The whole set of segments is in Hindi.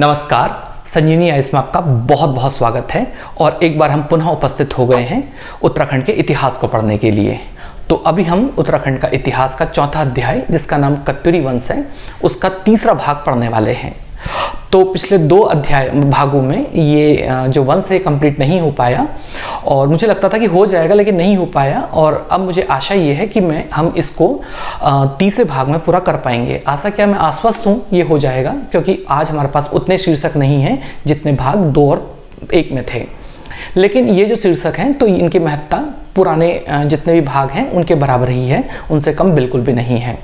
नमस्कार, संजीवनी आइस में आपका बहुत बहुत स्वागत है। और एक बार हम पुनः उपस्थित हो गए हैं उत्तराखंड के इतिहास को पढ़ने के लिए। तो अभी हम उत्तराखंड का इतिहास का चौथा अध्याय, जिसका नाम कत्यूरी वंश है, उसका तीसरा भाग पढ़ने वाले हैं। तो पिछले दो भागों में ये जो वंश है कंप्लीट नहीं हो पाया और मुझे लगता था कि हो जाएगा, लेकिन नहीं हो पाया। और अब मुझे आशा ये है कि हम इसको तीसरे भाग में पूरा कर पाएंगे। आशा क्या, मैं आश्वस्त हूँ ये हो जाएगा, क्योंकि आज हमारे पास उतने शीर्षक नहीं हैं जितने भाग 2 और 1 में थे। लेकिन ये जो शीर्षक हैं तो इनकी महत्ता पुराने जितने भी भाग हैं उनके बराबर ही है, उनसे कम बिल्कुल भी नहीं है।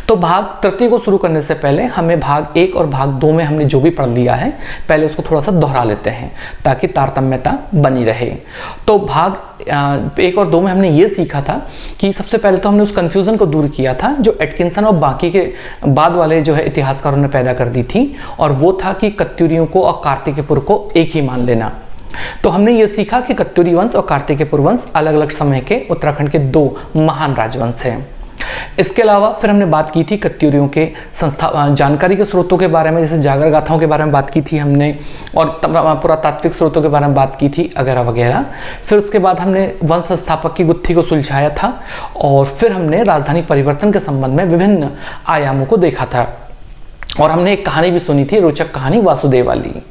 तो भाग तृतीय को शुरू करने से पहले हमें भाग 1 और भाग 2 में हमने जो भी पढ़ लिया है पहले उसको थोड़ा सा दोहरा लेते हैं ताकि तारतम्यता बनी रहे। तो भाग 1 और 2 में हमने ये सीखा था कि सबसे पहले तो हमने उस कन्फ्यूज़न को दूर किया था जो एटकिंसन और बाकी के बाद वाले जो है इतिहासकारों ने पैदा कर दी थी, और वो था कि कत्यूरियों को और कार्तिकेयपुर को एक ही मान लेना। तो हमने ये सीखा कि कत्यूरी वंश और कार्तिकेयपुर वंश अलग अलग समय के उत्तराखंड के 2 महान राजवंश हैं। इसके अलावा फिर हमने बात की थी कत्यूरियों के जानकारी के स्रोतों के बारे में, जैसे जागर गाथाओं के बारे में बात की थी हमने, और पुरातात्विक स्रोतों के बारे में बात की थी वगैरह वगैरह। फिर उसके बाद हमने वंश संस्थापक की गुत्थी को सुलझाया था, और फिर हमने राजधानी परिवर्तन के संबंध में विभिन्न आयामों को देखा था, और हमने एक कहानी भी सुनी थी, रोचक कहानी वासुदेव वाली।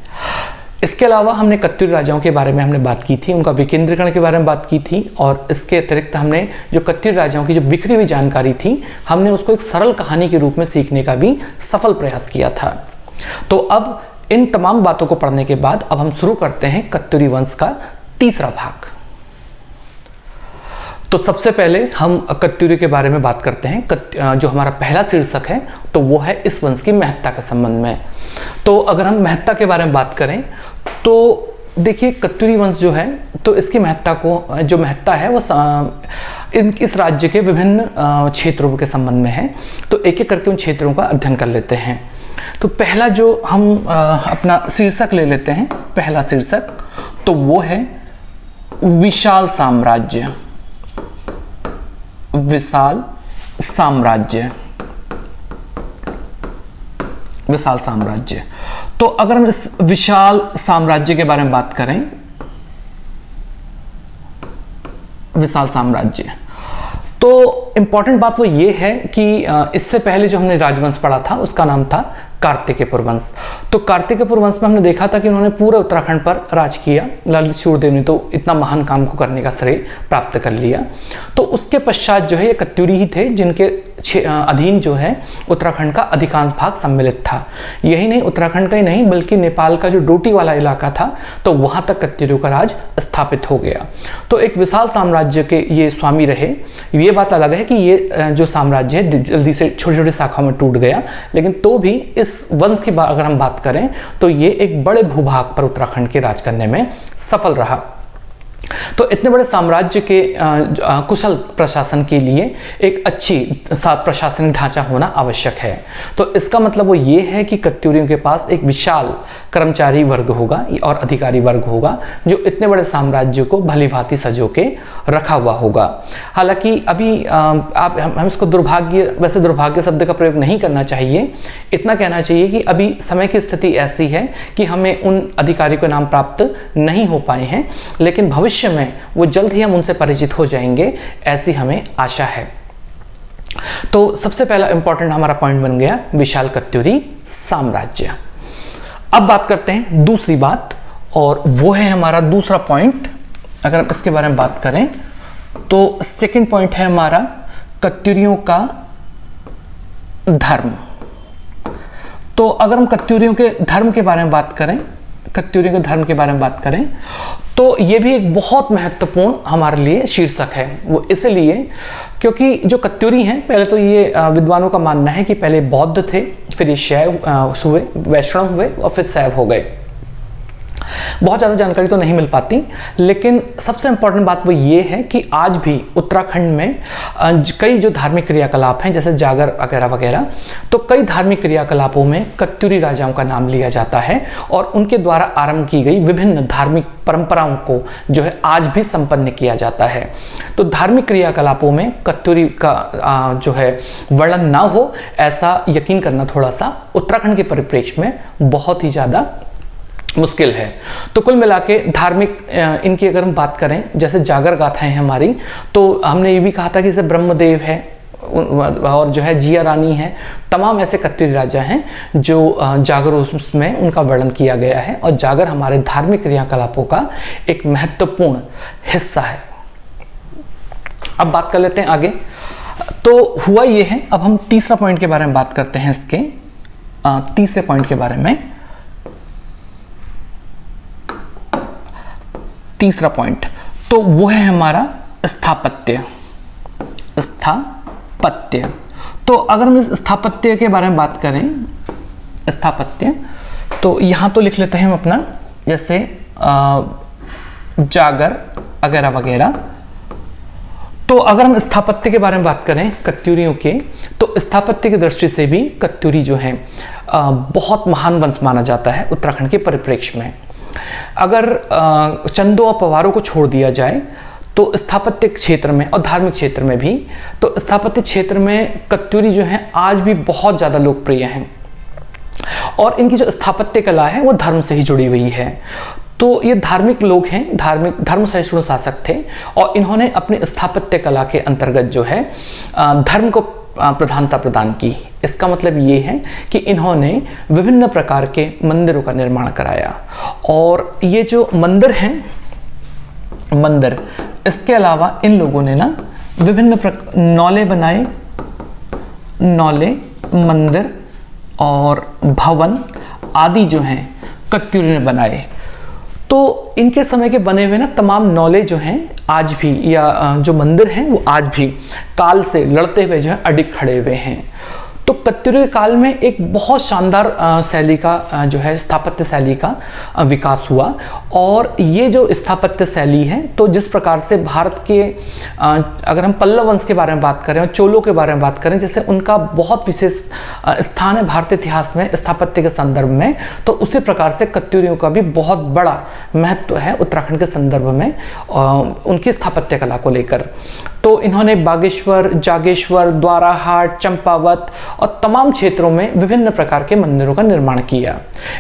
इसके अलावा हमने कत्यूरी राजाओं के बारे में हमने बात की थी, उनका विकेंद्रीकरण के बारे में बात की थी, और इसके अतिरिक्त हमने जो कत्यूरी राजाओं की जो बिखरी हुई जानकारी थी हमने उसको एक सरल कहानी के रूप में सीखने का भी सफल प्रयास किया था। तो अब इन तमाम बातों को पढ़ने के बाद अब हम शुरू करते हैं कत्यूरी वंश का तीसरा भाग। तो सबसे पहले हम कत्यूरी के बारे में बात करते हैं। जो हमारा पहला शीर्षक है तो वो है इस वंश की महत्ता के संबंध में। तो अगर हम महत्ता के बारे में बात करें तो देखिए, कत्यूरी वंश जो है तो इसकी महत्ता को जो महत्ता है वो इस राज्य के विभिन्न क्षेत्रों के संबंध में है। तो एक एक करके उन क्षेत्रों का अध्ययन कर लेते हैं। तो पहला जो हम अपना शीर्षक ले लेते हैं, पहला शीर्षक तो वो है विशाल साम्राज्य। विशाल साम्राज्य, विशाल साम्राज्य। तो अगर हम इस विशाल साम्राज्य के बारे में बात करें, विशाल साम्राज्य, तो इंपॉर्टेंट बात वो ये है कि इससे पहले जो हमने राजवंश पढ़ा था उसका नाम था कार्तिकेयपुर वंश। तो कार्तिकेयपुर वंश में हमने देखा था कि उन्होंने पूरे उत्तराखंड पर राज किया। ललित शूरदेव ने तो इतना महान काम को करने का श्रेय प्राप्त कर लिया। तो उसके पश्चात जो है ये कत्यूरी ही थे जिनके अधीन जो है उत्तराखंड का अधिकांश भाग सम्मिलित था। यही नहीं, उत्तराखंड का ही नहीं बल्कि नेपाल का जो डोटी वाला इलाका था तो वहां तक कत्यूरियों का राज स्थापित हो गया। तो एक विशाल साम्राज्य के ये स्वामी रहे। ये बात अलग है कि ये जो साम्राज्य है जल्दी से छोटी छोटी शाखाओं में टूट गया, लेकिन तो भी इस वंश की अगर हम बात करें तो ये एक बड़े भूभाग पर उत्तराखंड के राज करने में सफल रहा। तो इतने बड़े साम्राज्य के कुशल प्रशासन के लिए एक अच्छी प्रशासनिक ढांचा होना आवश्यक है। तो इसका मतलब वो ये है कि कत्यूरियों के पास एक विशाल कर्मचारी वर्ग होगा और अधिकारी वर्ग होगा जो इतने बड़े साम्राज्य को भली भांति सजो के रखा हुआ होगा। हालांकि अभी हम इसको दुर्भाग्य, वैसे दुर्भाग्य शब्द का प्रयोग नहीं करना चाहिए, इतना कहना चाहिए कि अभी समय की स्थिति ऐसी है कि हमें उन अधिकारियों के नाम प्राप्त नहीं हो पाए हैं, लेकिन भविष्य में वो जल्द ही हम उनसे परिचित हो जाएंगे, ऐसी हमें आशा है। तो सबसे पहला इंपॉर्टेंट हमारा पॉइंट बन गया विशाल कत्यूरी साम्राज्य। अब बात करते हैं दूसरी बात, और वो है हमारा दूसरा पॉइंट। अगर हम इसके बारे में बात करें तो सेकंड पॉइंट है हमारा कत्यूरियों का धर्म। तो अगर हम कत्यूरियों के धर्म के बारे में बात करें, कत्यूरियों के धर्म के बारे में बात करें तो ये भी एक बहुत महत्वपूर्ण हमारे लिए शीर्षक है। वो इसलिए क्योंकि जो कत्यूरी हैं, पहले तो ये विद्वानों का मानना है कि पहले बौद्ध थे, फिर ये शैव हुए, वैष्णव हुए और फिर शैव हो गए। बहुत ज़्यादा जानकारी तो नहीं मिल पाती, लेकिन सबसे इम्पॉर्टेंट बात वो ये है कि आज भी उत्तराखंड में कई जो धार्मिक क्रियाकलाप हैं जैसे जागर वगैरह वगैरह, तो कई धार्मिक क्रियाकलापों में कत्यूरी राजाओं का नाम लिया जाता है और उनके द्वारा आरंभ की गई विभिन्न धार्मिक परंपराओं को जो है आज भी संपन्न किया जाता है। तो धार्मिक क्रियाकलापों में कत्यूरी का जो है वर्णन ना हो, ऐसा यकीन करना थोड़ा सा उत्तराखंड के परिप्रेक्ष्य में बहुत ही ज़्यादा मुश्किल है। तो कुल मिला के धार्मिक इनकी अगर हम बात करें, जैसे जागर गाथाएं हैं हमारी, तो हमने ये भी कहा था कि जैसे ब्रह्मदेव है और जो है जिया रानी है, तमाम ऐसे कत्यूरी राजा हैं जो जागर में उनका वर्णन किया गया है और जागर हमारे धार्मिक क्रियाकलापों का एक महत्वपूर्ण हिस्सा है। अब बात कर लेते हैं आगे। तो हुआ ये है, अब हम तीसरा पॉइंट के बारे में बात करते हैं। इसके तीसरे पॉइंट के बारे में, तीसरा पॉइंट तो वो है हमारा स्थापत्य। स्थापत्य, तो अगर हम इस स्थापत्य के बारे में बात करें, स्थापत्य, तो यहां तो लिख लेते हैं हम अपना, जैसे जागर वगैरह वगैरह। तो अगर हम स्थापत्य के बारे में बात करें कत्यूरियों के, तो स्थापत्य की दृष्टि से भी कत्यूरी जो है बहुत महान वंश माना जाता है उत्तराखंड के परिप्रेक्ष्य में। अगर चंदों और पवारों को छोड़ दिया जाए तो स्थापत्य क्षेत्र में और धार्मिक क्षेत्र में भी, तो स्थापत्य क्षेत्र में कत्यूरी जो है आज भी बहुत ज़्यादा लोकप्रिय हैं और इनकी जो स्थापत्य कला है वो धर्म से ही जुड़ी हुई है। तो ये धार्मिक लोग हैं, धर्म सहिष्णु शासक थे और इन्होंने अपनी स्थापत्य कला के अंतर्गत जो है धर्म को प्रधानता प्रदान की। इसका मतलब ये है कि इन्होंने विभिन्न प्रकार के मंदिरों का निर्माण कराया और ये जो मंदिर हैं, मंदिर, इसके अलावा इन लोगों ने ना विभिन्न नौले बनाए, नौले, मंदिर और भवन आदि जो हैं कत्यूरी ने बनाए। तो इनके समय के बने हुए ना तमाम नौले जो हैं आज भी, या जो मंदिर हैं वो आज भी काल से लड़ते हुए जो है अडिग खड़े हुए हैं। तो कत्यूरी काल में एक बहुत शानदार शैली का जो है स्थापत्य शैली का विकास हुआ और ये जो स्थापत्य शैली है, तो जिस प्रकार से भारत के अगर हम पल्लव वंश के बारे में बात करें और चोलों के बारे में बात करें, जैसे उनका बहुत विशेष स्थान है भारतीय इतिहास में स्थापत्य के संदर्भ में, तो उसी प्रकार से कत्यूरियों का भी बहुत बड़ा महत्व है उत्तराखंड के संदर्भ में उनकी स्थापत्य कला को लेकर। तो इन्होंने बागेश्वर, जागेश्वर, द्वाराहाट, चंपावत और तमाम क्षेत्रों में विभिन्न प्रकार के मंदिरों का निर्माण किया।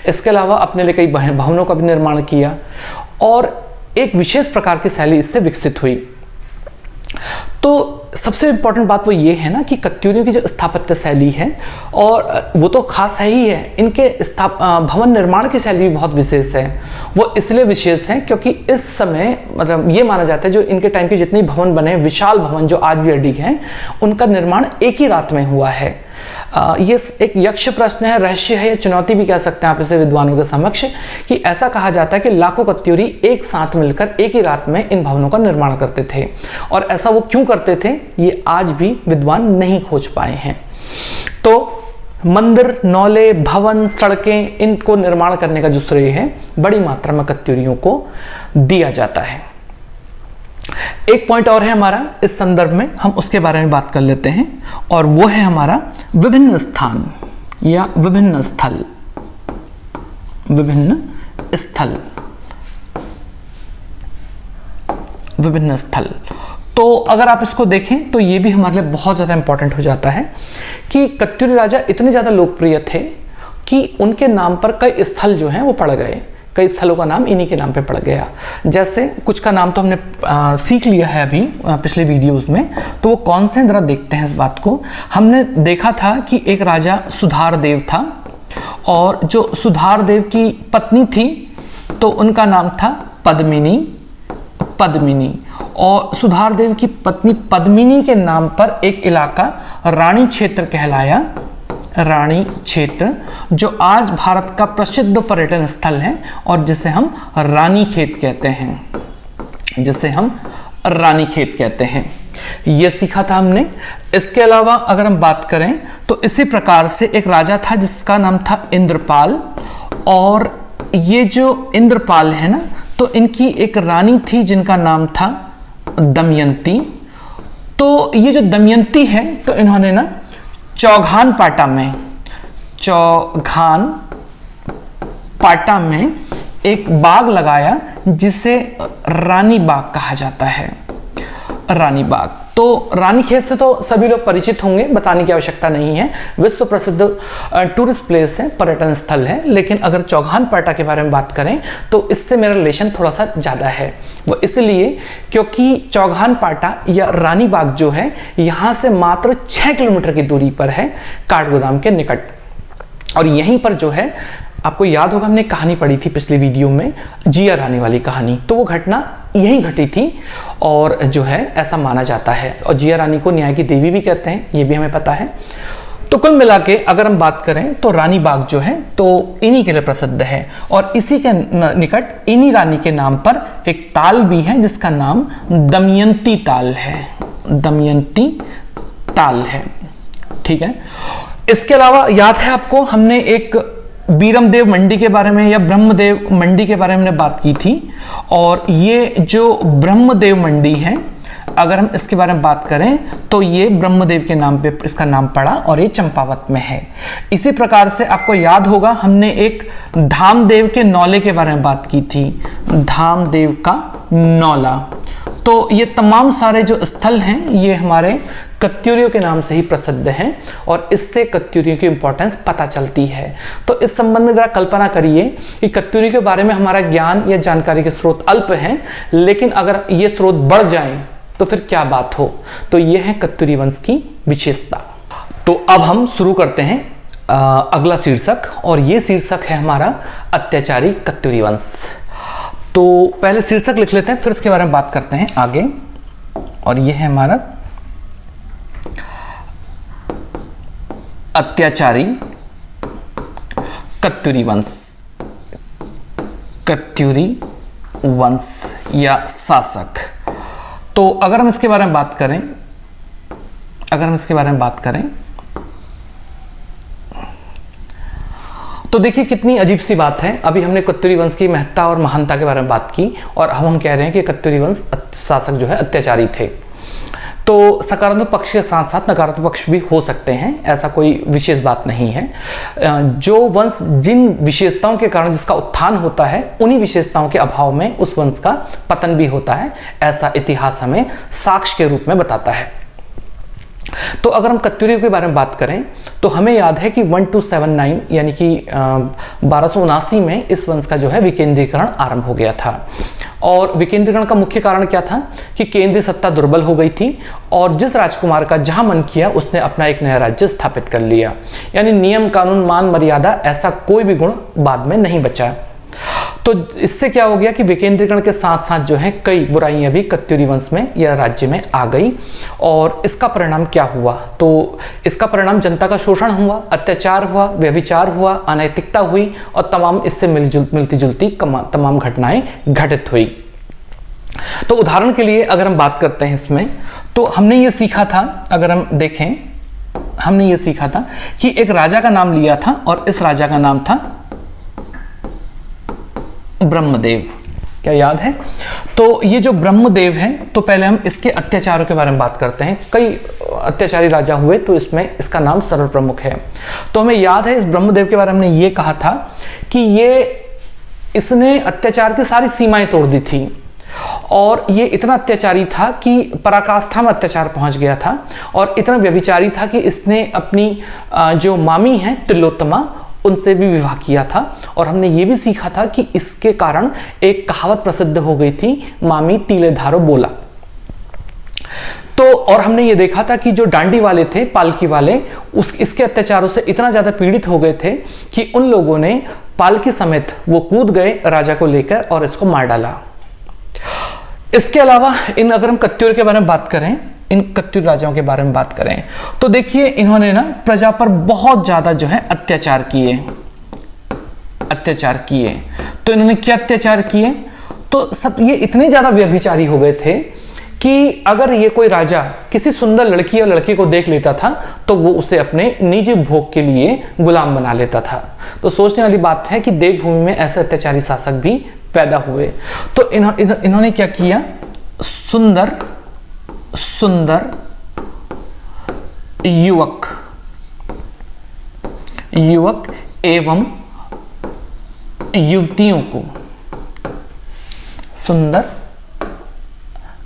इसके अलावा अपने लिए कई भवनों का भी निर्माण किया और एक विशेष प्रकार की शैली इससे विकसित हुई। तो सबसे इंपॉर्टेंट बात वो ये है ना कि कत्यूरियों की जो स्थापत्य शैली है, और वो तो खास है ही है, इनके भवन निर्माण की शैली भी बहुत विशेष है। वो इसलिए विशेष है क्योंकि इस समय मतलब ये माना जाता है जो इनके टाइम के जितने भवन बने, विशाल भवन जो आज भी अडिग हैं, उनका निर्माण एक ही रात में हुआ है। ये एक यक्ष प्रश्न है, रहस्य है या चुनौती भी कह सकते हैं आप इसे विद्वानों के समक्ष, कि ऐसा कहा जाता है कि लाखों कत्यूरी एक साथ मिलकर एक ही रात में इन भवनों का निर्माण करते थे। और ऐसा वो क्यों करते थे ये आज भी विद्वान नहीं खोज पाए हैं। तो मंदिर, नौले, भवन, सड़कें, इनको निर्माण करने का जो श्रेय है बड़ी मात्रा में कत्यूरियों को दिया जाता है। एक पॉइंट और है हमारा इस संदर्भ में, हम उसके बारे में बात कर लेते हैं, और वो है हमारा विभिन्न स्थान या विभिन्न स्थल। विभिन्न स्थल, विभिन्न स्थल। तो अगर आप इसको देखें तो ये भी हमारे लिए बहुत ज़्यादा इंपॉर्टेंट हो जाता है कि कत्यूरी राजा इतने ज़्यादा लोकप्रिय थे कि उनके नाम पर कई स्थल जो हैं वो पड़ गए, कई स्थलों का नाम इन्हीं के नाम पे पड़ गया। जैसे कुछ का नाम तो हमने सीख लिया है अभी पिछले वीडियोस में, तो वो कौन से जरा देखते हैं इस बात को। हमने देखा था कि एक राजा सुधारदेव था और जो सुधारदेव की पत्नी थी तो उनका नाम था पद्मिनी। पद्मिनी, और सुधारदेव की पत्नी पद्मिनी के नाम पर एक इलाका रानी क्षेत्र कहलाया, रानी क्षेत्र, जो आज भारत का प्रसिद्ध पर्यटन स्थल है और जिसे हम रानीखेत कहते हैं, जिसे हम रानीखेत कहते हैं। यह सीखा था हमने। इसके अलावा अगर हम बात करें तो इसी प्रकार से एक राजा था जिसका नाम था इंद्रपाल, और ये जो इंद्रपाल है ना, तो इनकी एक रानी थी जिनका नाम था दमयंती। तो ये जो दमयंती है, तो इन्होंने ना चौघान पाटा में एक बाग लगाया जिसे रानी बाग कहा जाता है। रानी बाग, तो रानीखेत से तो सभी लोग परिचित होंगे, बताने की आवश्यकता नहीं है, विश्व प्रसिद्ध टूरिस्ट प्लेस है, पर्यटन स्थल है। लेकिन अगर चौघान पाटा के बारे में बात करें तो इससे मेरा रिलेशन थोड़ा सा ज़्यादा है। वो इसलिए क्योंकि चौघान पाटा या रानी बाग जो है, यहाँ से मात्र 6 किलोमीटर की दूरी पर है, काठगोदाम के निकट। और यहीं पर जो है, आपको याद होगा हमने कहानी पढ़ी थी पिछले वीडियो में, जिया रानी वाली कहानी, तो वो घटना यहीं घटी थी और जो है ऐसा माना जाता है। और जिया रानी को न्याय की देवी भी कहते हैं, ये भी हमें पता है। तो कुल मिला के अगर हम बात करें तो रानी बाग जो है तो इन्हीं के लिए प्रसिद्ध है। और इसी के निकट इन्हीं रानी के नाम पर एक ताल भी है जिसका नाम दमयंती ताल है। दमयंती ताल है, ठीक है। इसके अलावा याद है आपको, हमने एक बीरमदेव मंडी के बारे में या ब्रह्मदेव मंडी के बारे में हमने बात की थी। और ये जो ब्रह्मदेव मंडी है, अगर हम इसके बारे में बात करें तो ये ब्रह्मदेव के नाम पे इसका नाम पड़ा और ये चंपावत में है। इसी प्रकार से आपको याद होगा हमने एक धामदेव के नौले के बारे में बात की थी, धामदेव का नौला। तो ये तमाम सारे जो स्थल हैं ये हमारे कत्यूरियों के नाम से ही प्रसिद्ध हैं और इससे कत्यूरियों की इंपॉर्टेंस पता चलती है। तो इस संबंध में जरा कल्पना करिए कि कत्यूरी के बारे में हमारा ज्ञान या जानकारी के स्रोत अल्प हैं, लेकिन अगर ये स्रोत बढ़ जाएं तो फिर क्या बात हो। तो ये है कत्यूरी वंश की विशेषता। तो अब हम शुरू करते हैं अगला शीर्षक, और ये शीर्षक है हमारा अत्याचारी कत्यूरी वंश। तो पहले शीर्षक लिख लेते हैं, फिर इसके बारे में बात करते हैं आगे। और ये है हमारा अत्याचारी कत्यूरी वंश, कत्यूरी वंश या शासक। तो अगर हम इसके बारे में बात करें, तो देखिए कितनी अजीब सी बात है। अभी हमने कत्यूरी वंश की महत्ता और महानता के बारे में बात की और अब हम कह रहे हैं कि कत्यूरी वंश शासक जो है अत्याचारी थे। तो सकारात्मक पक्ष के साथ साथ नकारात्मक पक्ष भी हो सकते हैं, ऐसा कोई विशेष बात नहीं है। जो वंश जिन विशेषताओं के कारण जिसका उत्थान होता है, उन्हीं विशेषताओं के अभाव में उस वंश का पतन भी होता है, ऐसा इतिहास हमें साक्ष्य के रूप में बताता है। तो अगर हम कत्यूरियों के बारे में बात करें तो हमें याद है कि 1279 यानी कि 1279 में इस वंश का जो है विकेंद्रीकरण आरंभ हो गया था। और विकेंद्रीकरण का मुख्य कारण क्या था कि केंद्रीय सत्ता दुर्बल हो गई थी और जिस राजकुमार का जहां मन किया उसने अपना एक नया राज्य स्थापित कर लिया। यानी नियम कानून मान मर्यादा ऐसा कोई भी गुण बाद में नहीं बचा। तो इससे क्या हो गया कि विकेंद्रीकरण के साथ साथ जो है कई बुराइयां भी कत्यूरी वंश में या राज्य में आ गई। और इसका परिणाम क्या हुआ, तो इसका परिणाम जनता का शोषण हुआ, अत्याचार हुआ, व्यभिचार हुआ, अनैतिकता हुई और तमाम इससे मिलती जुलती तमाम घटनाएं घटित हुई। तो उदाहरण के लिए अगर हम बात करते हैं इसमें, तो हमने ये सीखा था, अगर हम देखें हमने ये सीखा था कि एक राजा का नाम लिया था और इस राजा का नाम था ब्रह्मदेव। क्या याद है? तो ये जो ब्रह्मदेव है, तो पहले हम इसके अत्याचारों के बारे में बात करते हैं। कई अत्याचारी राजा हुए तो इसमें इसका नाम सर्वप्रमुख है। तो हमें याद है इस ब्रह्मदेव के बारे में हमने ये कहा था कि इसने अत्याचार की सारी सीमाएं तोड़ दी थी और ये इतना अत्याचारी था कि पराकाष्ठा में अत्याचार पहुंच गया था और इतना व्यभिचारी था कि इसने अपनी जो मामी है तिलोत्तमा उनसे भी विवाह किया था। और हमने ये भी सीखा था कि इसके कारण एक कहावत प्रसिद्ध हो गई थी, मामी तीले धारो बोला। तो और हमने ये देखा था कि जो डांडी वाले थे, पालकी वाले, इसके अत्याचारों से इतना ज्यादा पीड़ित हो गए थे कि उन लोगों ने पालकी समेत वो कूद गए राजा को लेकर और इसको मार डाला। इसके अलावा अगर हम कत्यूर के बारे में बात करें, इन कत्यूर राजाओं के बारे में बात करें, तो देखिए इन्होंने ना प्रजा पर बहुत ज्यादा जो है अत्याचार किए। तो इन्होंने क्या अत्याचार किए, तो सब ये इतने ज्यादा व्यभिचारी हो गए थे कि अगर ये कोई राजा किसी सुंदर लड़की या लड़के को देख लेता था तो वो उसे अपने निजी भोग के लिए गुलाम बना लेता था। तो सोचने वाली बात है कि देवभूमि में ऐसे अत्याचारी शासक भी पैदा हुए। तो इन्होंने क्या किया, सुंदर सुंदर युवक एवं युवतियों को, सुंदर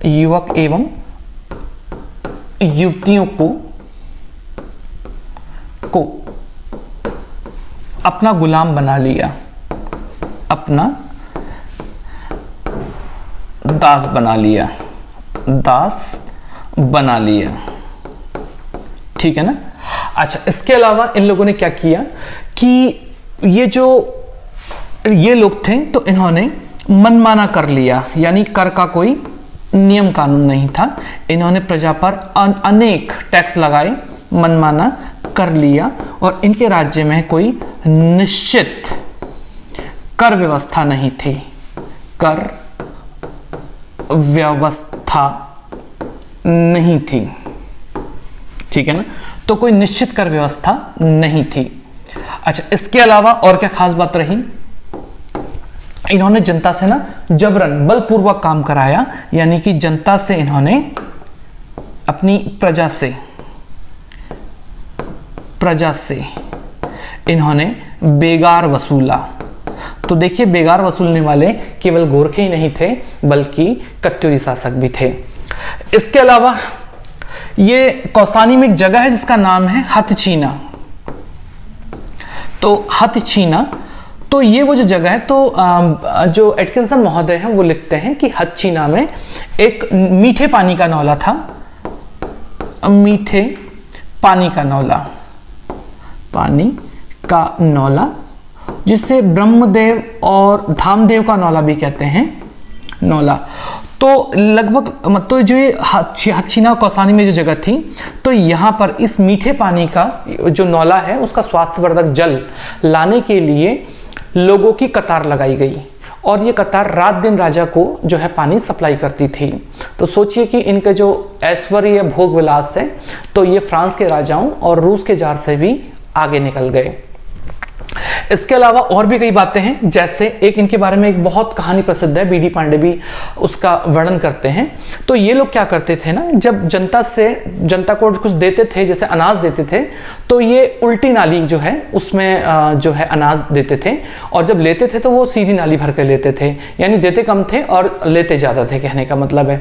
युवक एवं युवतियों को अपना गुलाम बना लिया, अपना दास बना लिया, ठीक है ना। अच्छा, इसके अलावा इन लोगों ने क्या किया कि ये लोग थे तो इन्होंने मनमाना कर लिया, यानी कर का कोई नियम कानून नहीं था। इन्होंने प्रजा पर अनेक टैक्स लगाए, मनमाना कर लिया, और इनके राज्य में कोई निश्चित कर व्यवस्था नहीं थी, कर व्यवस्था नहीं थी, ठीक है ना। तो कोई निश्चित कर व्यवस्था नहीं थी। अच्छा, इसके अलावा और क्या खास बात रही, इन्होंने जनता से ना जबरन बलपूर्वक काम कराया, यानी कि जनता से इन्होंने अपनी प्रजा से इन्होंने बेगार वसूला। तो देखिए, बेगार वसूलने वाले केवल गोरखे ही नहीं थे बल्कि कत्यूरी शासक भी थे। इसके अलावा ये कौसानी में एक जगह है जिसका नाम है हथछीना। तो हथछीना, तो ये वो जो जगह है, तो जो एटकिंसन महोदय हैं वो लिखते हैं कि हथछीना में एक मीठे पानी का नौला था, मीठे पानी का नौला, जिसे ब्रह्मदेव और धामदेव का नौला भी कहते हैं, नौला। तो लगभग तो जो ये हथछीना कौसानी में जो जगह थी, तो यहाँ पर इस मीठे पानी का जो नौला है उसका स्वास्थ्यवर्धक जल लाने के लिए लोगों की कतार लगाई गई, और ये कतार रात दिन राजा को जो है पानी सप्लाई करती थी। तो सोचिए कि इनके जो ऐश्वर्य भोग विलास है, तो ये फ्रांस के राजाओं और रूस के जार से भी आगे निकल गए। इसके अलावा और भी कई बातें हैं, जैसे एक इनके बारे में एक बहुत कहानी प्रसिद्ध है, बीडी पांडे भी उसका वर्णन करते हैं। तो ये लोग क्या करते थे ना, जब जनता को कुछ देते थे, जैसे अनाज देते थे, तो ये उल्टी नाली जो है उसमें जो है अनाज देते थे, और जब लेते थे तो वो सीधी नाली भर के लेते थे, यानी देते कम थे और लेते ज़्यादा थे, कहने का मतलब है।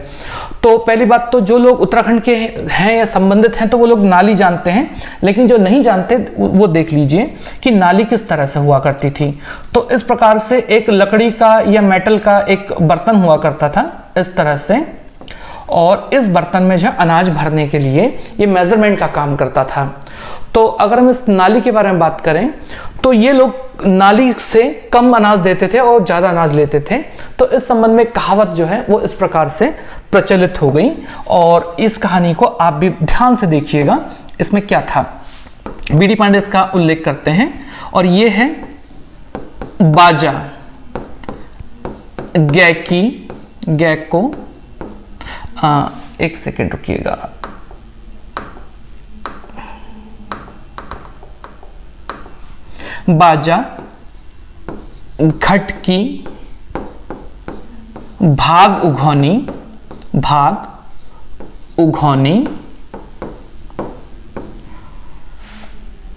तो पहली बात तो जो लोग उत्तराखंड के हैं या संबंधित हैं तो वो लोग नाली जानते हैं, लेकिन जो नहीं जानते वो देख लीजिए कि नाली किस तरह से हुआ करती थी। तो इस प्रकार से एक लकड़ी का या मेटल का एक बर्तन हुआ करता था इस तरह से, और इस बर्तन में जो अनाज भरने के लिए ये मेजरमेंट का काम करता था। तो अगर हम इस नाली के बारे में बात करें तो ये लोग नाली से कम अनाज देते थे और ज़्यादा अनाज लेते थे। तो इस संबंध में कहावत जो है वो इस प्रकार से प्रचलित हो गई, और इस कहानी को आप भी ध्यान से देखिएगा इसमें क्या था। बीडी पांडे इसका उल्लेख करते हैं, और ये है बाजा, गैको, एक सेकेंड रुकिएगा, बाजा, घटकी, भाग उघौनी,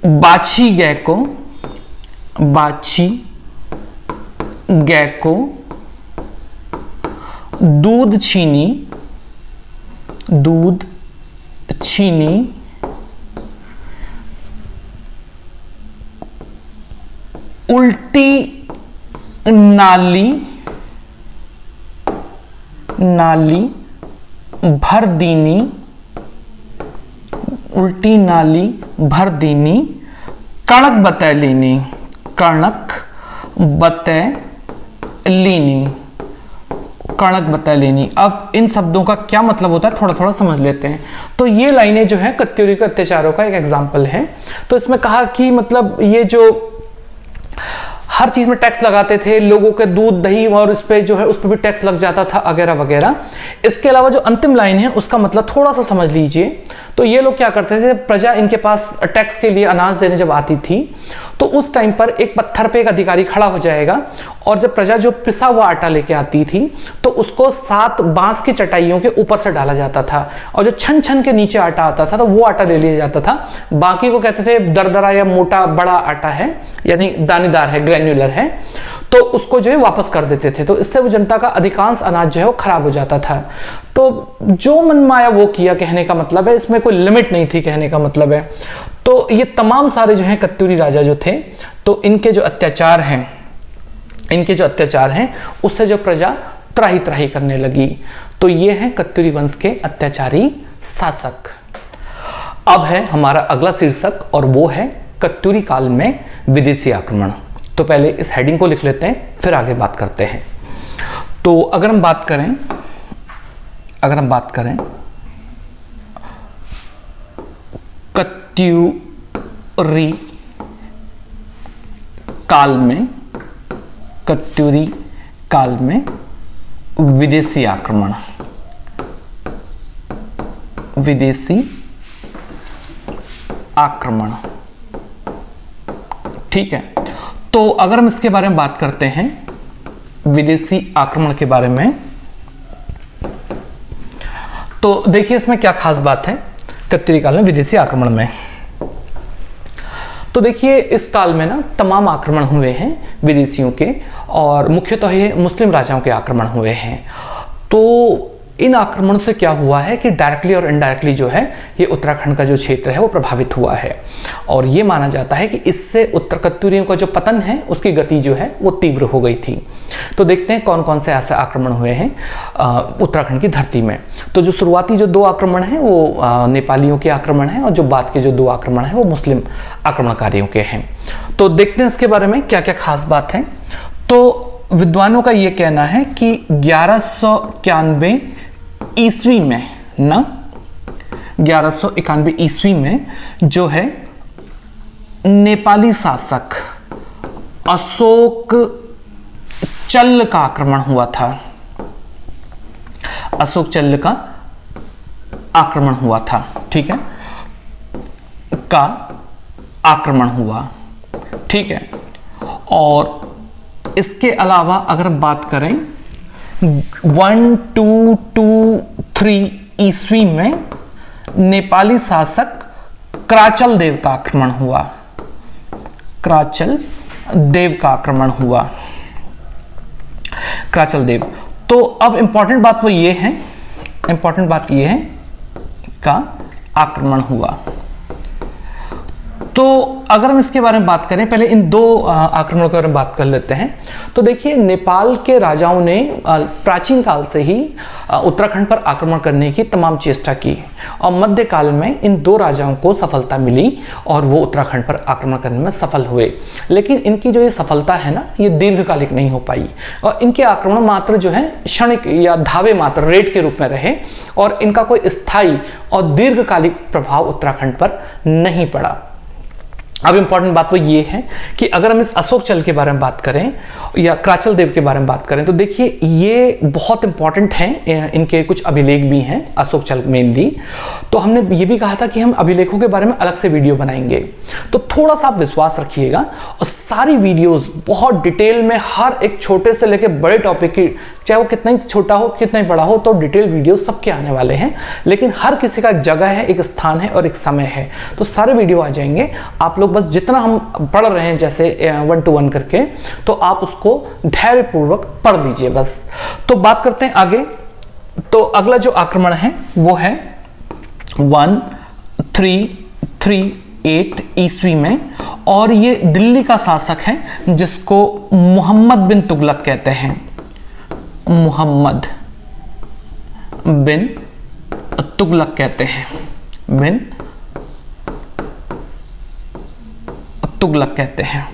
बाछी गैको, दूध छीनी, उल्टी नाली भर दीनी, उल्टी नाली भर दीनी, कणक बतैलीनी, कणक बतैलीनी। अब इन शब्दों का क्या मतलब होता है थोड़ा थोड़ा समझ लेते हैं। तो ये लाइनें जो है कत्यूरी के अत्याचारों का एक एग्जाम्पल है। तो इसमें कहा कि मतलब ये जो हर चीज में टैक्स लगाते थे, लोगों के दूध दही और इस पे जो है उस पर भी टैक्स लग जाता था वगैरह वगैरह। इसके अलावा जो अंतिम लाइन है उसका मतलब थोड़ा सा समझ लीजिए। तो ये लोग क्या करते थे, प्रजा इनके पास टैक्स के लिए अनाज देने जब आती थी तो उस टाइम पर एक पत्थर पे एक अधिकारी खड़ा हो जाएगा और जब प्रजा जो पिसा हुआ आटा लेके आती थी तो उसको 7 बांस की चटाइयों के ऊपर से डाला जाता था और जो छन छन के नीचे आटा आता था तो वो आटा ले लिया जाता था। बाकी को कहते थे दरदरा या मोटा बड़ा आटा है, यानी दानेदार है, ग्रैन्युलर है, तो उसको जो है वापस कर देते थे। तो इससे वो जनता का अधिकांश अनाज जो है वो खराब हो जाता था। तो जो मन माया वो किया, कहने का मतलब है, इसमें कोई लिमिट नहीं थी, कहने का मतलब है। तो ये तमाम सारे जो हैं कत्यूरी राजा जो थे, तो इनके जो अत्याचार हैं उससे जो प्रजा त्राही त्राही करने लगी। तो ये हैं कत्यूरी वंश के अत्याचारी शासक। अब है हमारा अगला शीर्षक और वो है कत्यूरी काल में विदेशी आक्रमण। तो पहले इस हेडिंग को लिख लेते हैं, फिर आगे बात करते हैं। तो अगर हम बात करें कत्यूरी काल में विदेशी आक्रमण, ठीक है। तो अगर हम इसके बारे में बात करते हैं, विदेशी आक्रमण के बारे में, तो देखिए इसमें क्या खास बात है कत्यूरी काल में विदेशी आक्रमण में। तो देखिए इस काल में ना तमाम आक्रमण हुए हैं विदेशियों के और मुख्यतः ये मुस्लिम राजाओं के आक्रमण हुए हैं। तो इन आक्रमणों से क्या हुआ है कि डायरेक्टली और इनडायरेक्टली जो है ये उत्तराखंड का जो क्षेत्र है वो प्रभावित हुआ है और ये माना जाता है कि इससे उत्तर कत्यूरियों का जो पतन है उसकी गति जो है वो तीव्र हो गई थी। तो देखते हैं कौन कौन से ऐसे आक्रमण हुए हैं उत्तराखंड की धरती में। तो जो शुरुआती जो 2 आक्रमण हैं वो नेपालियों के आक्रमण हैं और जो बाद के जो 2 आक्रमण हैं वो मुस्लिम आक्रमणकारियों के हैं। तो देखते हैं इसके बारे में क्या क्या खास बात है। तो विद्वानों का ये कहना है कि 1191 ईस्वी में ना 1191 ईस्वी में जो है नेपाली शासक अशोक चल्ल का आक्रमण हुआ था। अशोक चल्ल का आक्रमण हुआ था, ठीक है, का आक्रमण हुआ, ठीक है। और इसके अलावा अगर बात करें 1223 ईस्वी में नेपाली शासक क्राचल देव का आक्रमण हुआ। क्राचल देव तो अब इंपॉर्टेंट बात ये है का आक्रमण हुआ। तो अगर हम इसके बारे में बात करें, पहले इन 2 आक्रमणों के बारे में बात कर लेते हैं। तो देखिए नेपाल के राजाओं ने प्राचीन काल से ही उत्तराखंड पर आक्रमण करने की तमाम चेष्टा की और मध्यकाल में इन 2 राजाओं को सफलता मिली और वो उत्तराखंड पर आक्रमण करने में सफल हुए। लेकिन इनकी जो ये सफलता है ना ये दीर्घकालिक नहीं हो पाई और इनके आक्रमण मात्र जो है क्षणिक या धावे मात्र रेड के रूप में रहे और इनका कोई स्थायी और दीर्घकालिक प्रभाव उत्तराखंड पर नहीं पड़ा। अब इंपॉर्टेंट बात वो ये है कि अगर हम इस अशोक चल के बारे में बात करें या क्राचल देव के बारे में बात करें तो देखिए ये बहुत इंपॉर्टेंट हैं, इनके कुछ अभिलेख भी हैं अशोक चल मेनली। तो हमने ये भी कहा था कि हम अभिलेखों के बारे में अलग से वीडियो बनाएंगे, तो थोड़ा सा आप विश्वास रखिएगा और सारी वीडियोस बहुत डिटेल में हर एक छोटे से लेकर बड़े टॉपिक की, चाहे वो कितना ही छोटा हो कितना ही बड़ा हो, तो डिटेल वीडियो सबके आने वाले हैं। लेकिन हर किसी का एक जगह है, एक स्थान है और एक समय है, तो सारे वीडियो आ जाएंगे। आप लोग बस जितना हम पढ़ रहे हैं जैसे 1 to 1 करके, तो आप उसको धैर्यपूर्वक पढ़ लीजिए बस। तो बात करते हैं आगे। तो अगला जो आक्रमण है वो है 1338 ईस्वी में और ये दिल्ली का शासक है जिसको मोहम्मद बिन तुगलक कहते हैं। मोहम्मद बिन तुगलक कहते हैं, बिन तुगलक कहते हैं।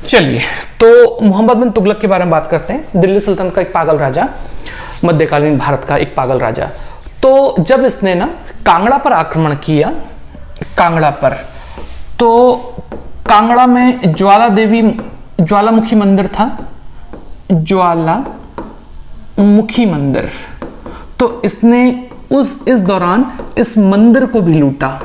चलिए तो मोहम्मद बिन तुगलक के बारे में बात करते हैं। दिल्ली सल्तनत का एक पागल राजा, मध्यकालीन भारत का एक पागल राजा। तो जब इसने ना कांगड़ा पर आक्रमण किया, कांगड़ा पर, तो कांगड़ा में ज्वाला देवी ज्वालामुखी मंदिर था, ज्वालामुखी मंदिर। तो इसने इस दौरान इस मंदिर को भी लूटा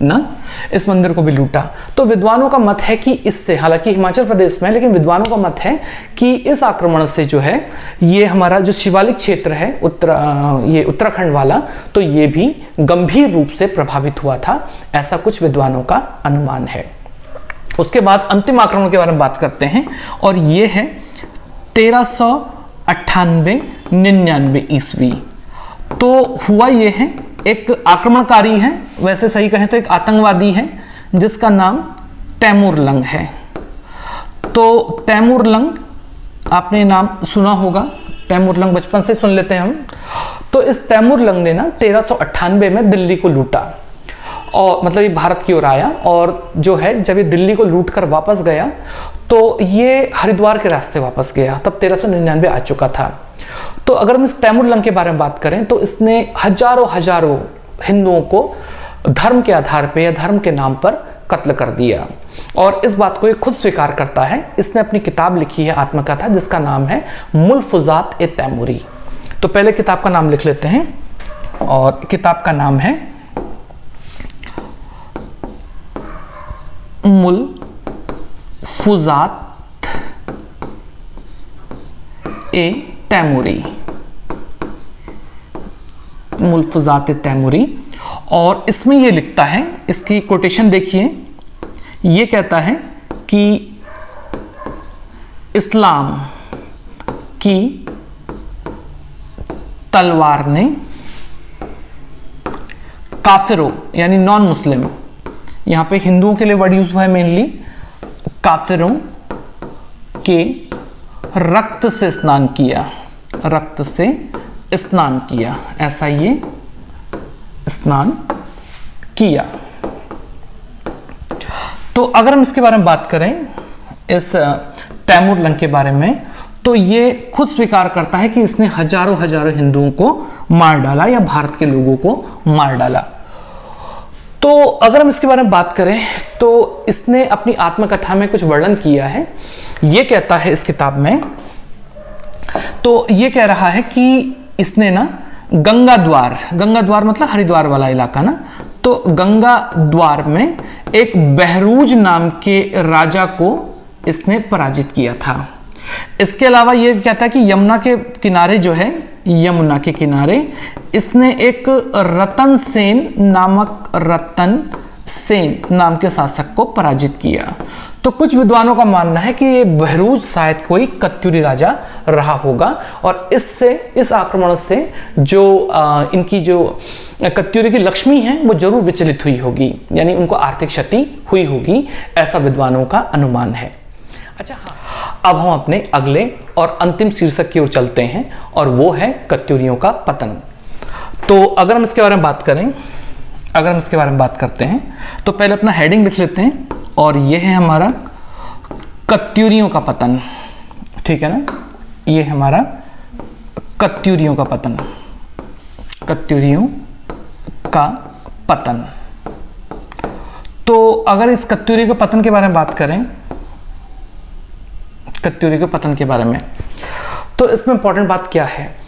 ना, इस मंदिर को भी लूटा। तो विद्वानों का मत है कि इससे, हालांकि हिमाचल प्रदेश में, लेकिन विद्वानों का मत है कि इस आक्रमण से जो है ये हमारा जो शिवालिक क्षेत्र है ये उत्तराखंड वाला, तो ये भी गंभीर रूप से प्रभावित हुआ था, ऐसा कुछ विद्वानों का अनुमान है। उसके बाद अंतिम आक्रमण के बारे में बात करते हैं, और ये है 1398-99 ईस्वी। तो हुआ ये है, एक आक्रमणकारी है, वैसे सही कहें तो एक आतंकवादी है, जिसका नाम तैमूर लंग है। तो तैमूर लंग, आपने नाम सुना होगा, तैमूर लंग बचपन से सुन लेते हैं हम। तो इस तैमूर लंग ने ना 1398 में दिल्ली को लूटा, और मतलब ये भारत की ओर आया, और जो है जब ये दिल्ली को लूट कर वापस गया तो ये हरिद्वार के रास्ते वापस गया, तब 1399 आ चुका था। तो अगर हम इस तैमूर लंग के बारे में बात करें तो इसने हजारों हिंदुओं को धर्म के आधार पे या धर्म के नाम पर कत्ल कर दिया, और इस बात को ये खुद स्वीकार करता है। इसने अपनी किताब लिखी है आत्मकथा, जिसका नाम है मुल्फुजात-ए-तैमूरी। तो पहले किताब का नाम लिख लेते हैं, और किताब का नाम है मुल्फुजात-ए-तैमूरी, मुल्फुजात-ए-तैमूरी। और इसमें ये लिखता है, इसकी कोटेशन देखिए, ये कहता है कि इस्लाम की तलवार ने काफिरों यानी नॉन मुस्लिम, यहां पे हिंदुओं के लिए वर्ड यूज हुआ है मेनली, काफिरों के रक्त से स्नान किया, रक्त से स्नान किया, ऐसा ये स्नान किया। तो अगर हम इसके बारे में बात करें, इस तैमूर लंग के बारे में, तो ये खुद स्वीकार करता है कि इसने हजारों हिंदुओं को मार डाला, या भारत के लोगों को मार डाला। तो अगर हम इसके बारे में बात करें तो इसने अपनी आत्मकथा में कुछ वर्णन किया है। ये कहता है इस किताब में, तो ये कह रहा है कि इसने ना गंगा द्वार मतलब हरिद्वार वाला इलाका ना, तो गंगा द्वार में एक बहरूज नाम के राजा को इसने पराजित किया था। इसके अलावा ये कहता है कि यमुना के किनारे जो है, यमुना के किनारे इसने एक रतन सेन नाम के शासक को पराजित किया। तो कुछ विद्वानों का मानना है कि ये बहरूज शायद कोई कत्यूरी राजा रहा होगा, और इस आक्रमण से जो इनकी जो कत्यूरी की लक्ष्मी है वो जरूर विचलित हुई होगी, यानी उनको आर्थिक क्षति हुई होगी, ऐसा विद्वानों का अनुमान है। अच्छा हाँ, अब हम अपने अगले और अंतिम शीर्षक की ओर चलते हैं, और वो है कत्यूरियों का पतन। तो अगर हम इसके बारे में बात करते हैं तो पहले अपना हेडिंग लिख लेते हैं, और ये है हमारा कत्यूरियों का पतन, ठीक है ना, ये है हमारा कत्यूरियों का पतन, कत्यूरियों का पतन। तो अगर इस कत्यूरी के पतन के बारे में बात करें, कत्यूरी के पतन के बारे में, तो इसमें इंपॉर्टेंट बात क्या है।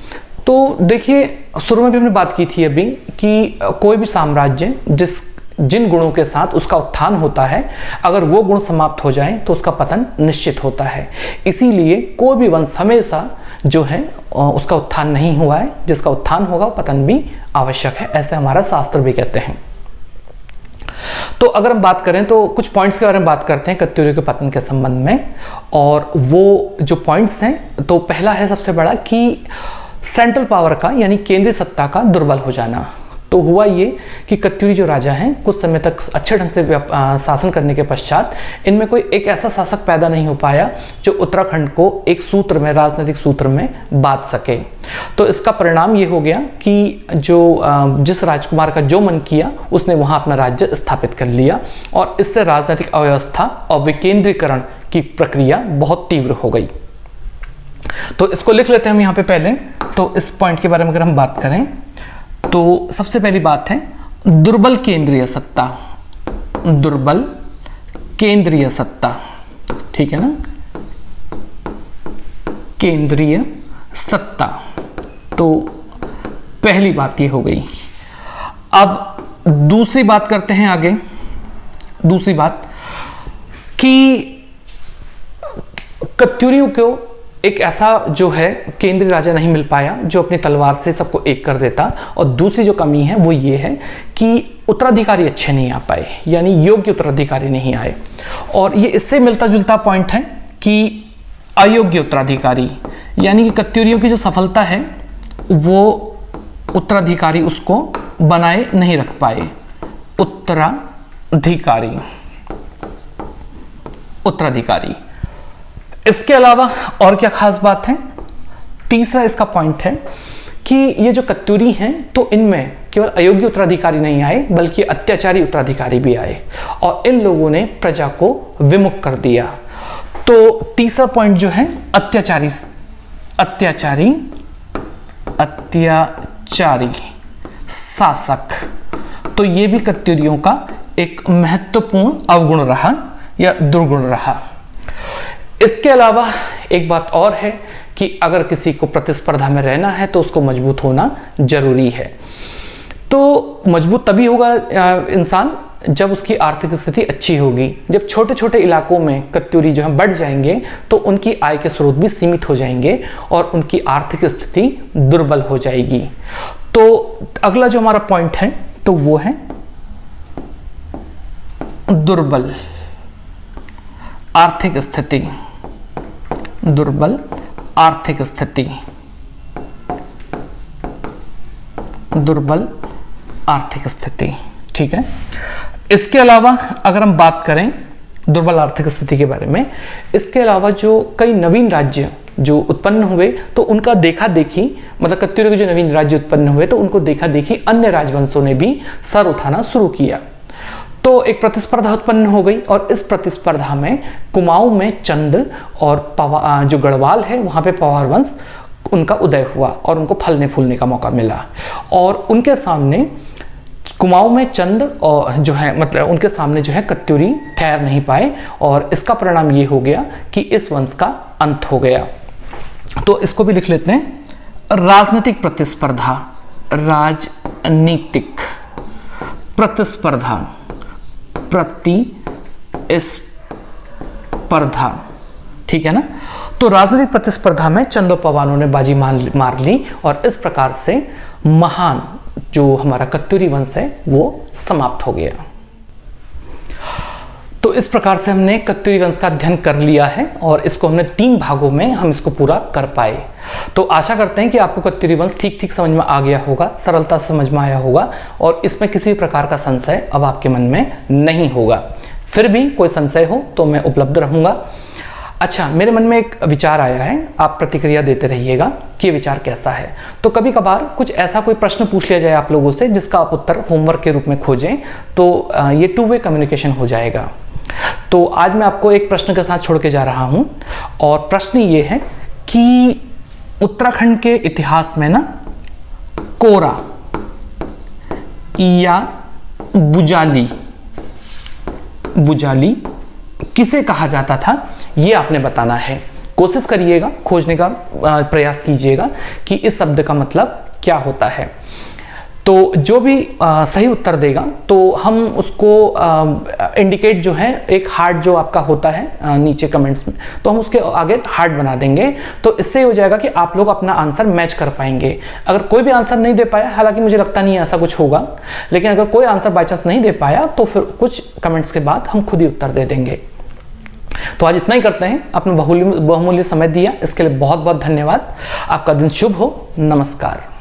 तो देखिए, शुरू में भी हमने बात की थी अभी कि कोई भी साम्राज्य जिन गुणों के साथ उसका उत्थान होता है, अगर वो गुण समाप्त हो जाए तो उसका पतन निश्चित होता है। इसीलिए कोई भी वंश हमेशा जो है उसका उत्थान नहीं हुआ है, जिसका उत्थान होगा पतन भी आवश्यक है, ऐसे हमारा शास्त्र भी कहते हैं। तो अगर हम बात करें तो कुछ पॉइंट्स के बारे में बात करते हैं कत्यूरी के पतन के संबंध में, और वो जो पॉइंट्स हैं, तो पहला है सबसे बड़ा कि सेंट्रल पावर का यानी केंद्रीय सत्ता का दुर्बल हो जाना। तो हुआ ये कि कत्यूरी जो राजा हैं कुछ समय तक अच्छे ढंग से शासन करने के पश्चात इनमें कोई एक ऐसा शासक पैदा नहीं हो पाया जो उत्तराखंड को एक सूत्र में, राजनीतिक सूत्र में बांध सके। तो इसका परिणाम ये हो गया कि जिस राजकुमार का जो मन किया उसने वहां अपना राज्य स्थापित कर लिया, और इससे राजनीतिक अव्यवस्था और विकेंद्रीकरण की प्रक्रिया बहुत तीव्र हो गई। तो इसको लिख लेते हैं हम यहाँ पे पहले। तो इस पॉइंट के बारे में अगर हम बात करें तो सबसे पहली बात है दुर्बल केंद्रीय सत्ता, दुर्बल केंद्रीय सत्ता, ठीक है ना, केंद्रीय सत्ता। तो पहली बात ये हो गई। अब दूसरी बात करते हैं आगे। दूसरी बात कि कत्यूरियों को एक ऐसा जो है केंद्रीय राजा नहीं मिल पाया जो अपनी तलवार से सबको एक कर देता। और दूसरी जो कमी है वो ये है कि उत्तराधिकारी अच्छे नहीं आ पाए, यानी योग्य उत्तराधिकारी नहीं आए। और ये इससे मिलता जुलता पॉइंट है कि अयोग्य उत्तराधिकारी, यानी कि कत्यूरियों की जो सफलता है वो उत्तराधिकारी उसको बनाए नहीं रख पाए। उत्तराधिकारी। इसके अलावा और क्या खास बात है? तीसरा इसका पॉइंट है कि ये जो कत्यूरी हैं तो इनमें केवल अयोग्य उत्तराधिकारी नहीं आए बल्कि अत्याचारी उत्तराधिकारी भी आए और इन लोगों ने प्रजा को विमुख कर दिया। तो तीसरा पॉइंट जो है अत्याचारी शासक, तो ये भी कत्यूरियों का एक महत्वपूर्ण अवगुण रहा या दुर्गुण रहा। इसके अलावा एक बात और है कि अगर किसी को प्रतिस्पर्धा में रहना है तो उसको मजबूत होना जरूरी है। तो मजबूत तभी होगा इंसान जब उसकी आर्थिक स्थिति अच्छी होगी। जब छोटे छोटे इलाकों में कत्यूरी जो है बढ़ जाएंगे तो उनकी आय के स्रोत भी सीमित हो जाएंगे और उनकी आर्थिक स्थिति दुर्बल हो जाएगी। तो अगला जो हमारा पॉइंट है तो वो है दुर्बल आर्थिक स्थिति। दुर्बल आर्थिक स्थिति, दुर्बल आर्थिक स्थिति, ठीक है। इसके अलावा अगर हम बात करें दुर्बल आर्थिक स्थिति के बारे में, इसके अलावा जो कई नवीन राज्य जो उत्पन्न हुए तो उनका देखा देखी, मतलब कत्यूरियों के जो नवीन राज्य उत्पन्न हुए तो उनको देखा देखी अन्य राजवंशों ने भी सर उठाना शुरू किया। तो एक प्रतिस्पर्धा उत्पन्न हो गई और इस प्रतिस्पर्धा में कुमाऊं में चंद और जो गढ़वाल है वहां पे पवार वंश उनका उदय हुआ और उनको फलने फूलने का मौका मिला। और उनके सामने कुमाऊं में चंद और जो है मतलब उनके सामने जो है कत्यूरी ठहर नहीं पाए और इसका परिणाम ये हो गया कि इस वंश का अंत हो गया। तो इसको भी लिख लेते हैं, राजनीतिक प्रतिस्पर्धा। राजनीतिक प्रतिस्पर्धा, ठीक है ना। तो राजनीतिक प्रतिस्पर्धा में चंद और पवानों ने बाजी मार ली और इस प्रकार से महान जो हमारा कत्यूरी वंश है वो समाप्त हो गया। तो इस प्रकार से हमने कत्यूरी वंश का अध्ययन कर लिया है और इसको हमने 3 भागों में हम इसको पूरा कर पाए। तो आशा करते हैं कि आपको कत्यूरी वंश ठीक ठीक समझ में आ गया होगा, सरलता से समझ में आया होगा और इसमें किसी भी प्रकार का संशय अब आपके मन में नहीं होगा। फिर भी कोई संशय हो तो मैं उपलब्ध रहूंगा। अच्छा, मेरे मन में एक विचार आया है, आप प्रतिक्रिया देते रहिएगा कि ये विचार कैसा है। तो कभी कभार कुछ ऐसा कोई प्रश्न पूछ लिया जाए आप लोगों से जिसका आप उत्तर होमवर्क के रूप में खोजें तो ये 2 वे कम्युनिकेशन हो जाएगा। तो आज मैं आपको एक प्रश्न के साथ छोड़ के जा रहा हूं और प्रश्न ये है कि उत्तराखंड के इतिहास में ना कोरा या बुजाली किसे कहा जाता था, ये आपने बताना है। कोशिश करिएगा, खोजने का प्रयास कीजिएगा कि इस शब्द का मतलब क्या होता है। तो जो भी सही उत्तर देगा तो हम उसको इंडिकेट जो है एक हार्ट जो आपका होता है नीचे कमेंट्स में, तो हम उसके आगे हार्ट बना देंगे। तो इससे हो जाएगा कि आप लोग अपना आंसर मैच कर पाएंगे। अगर कोई भी आंसर नहीं दे पाया, हालांकि मुझे लगता नहीं है ऐसा कुछ होगा, लेकिन अगर कोई आंसर बाई चांस नहीं दे पाया तो फिर कुछ कमेंट्स के बाद हम खुद ही उत्तर दे देंगे। तो आज इतना ही करते हैं। आपने बहुमूल्य समय दिया, इसके लिए बहुत बहुत धन्यवाद। आपका दिन शुभ हो। नमस्कार।